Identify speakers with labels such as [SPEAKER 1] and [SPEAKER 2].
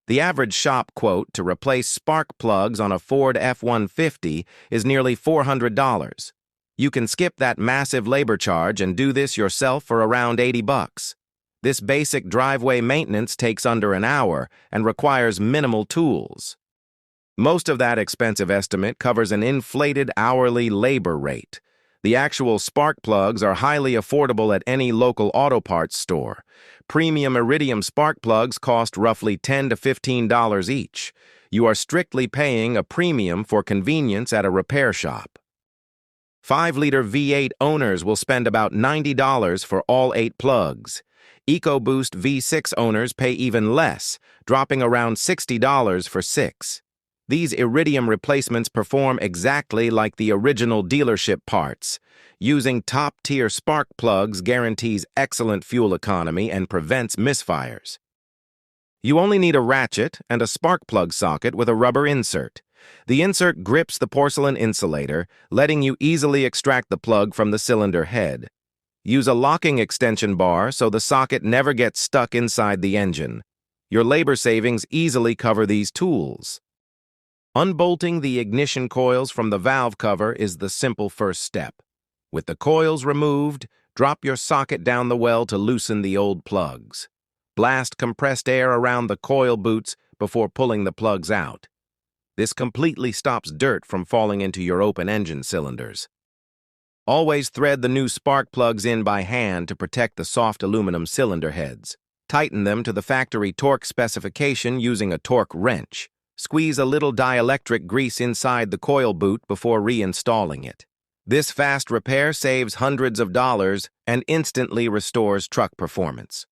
[SPEAKER 1] The average shop quote to replace spark plugs on a Ford F-150 is nearly $400. You can skip that massive labor charge and do this yourself for around $80. This basic driveway maintenance takes under an hour and requires minimal tools. Most of that expensive estimate covers an inflated hourly labor rate. The actual spark plugs are highly affordable at any local auto parts store. Premium iridium spark plugs cost roughly $10 to $15 each. You are strictly paying a premium for convenience at a repair shop. 5-liter V8 owners will spend about $90 for all 8 plugs. EcoBoost V6 owners pay even less, dropping around $60 for 6. These iridium replacements perform exactly like the original dealership parts. Using top-tier spark plugs guarantees excellent fuel economy and prevents misfires. You only need a ratchet and a spark plug socket with a rubber insert. The insert grips the porcelain insulator, letting you easily extract the plug from the cylinder head. Use a locking extension bar so the socket never gets stuck inside the engine. Your labor savings easily cover these tools. Unbolting the ignition coils from the valve cover is the simple first step. With the coils removed, drop your socket down the well to loosen the old plugs. Blast compressed air around the coil boots before pulling the plugs out. This completely stops dirt from falling into your open engine cylinders. Always thread the new spark plugs in by hand to protect the soft aluminum cylinder heads. Tighten them to the factory torque specification using a torque wrench. Squeeze a little dielectric grease inside the coil boot before reinstalling it. This fast repair saves hundreds of dollars and instantly restores truck performance.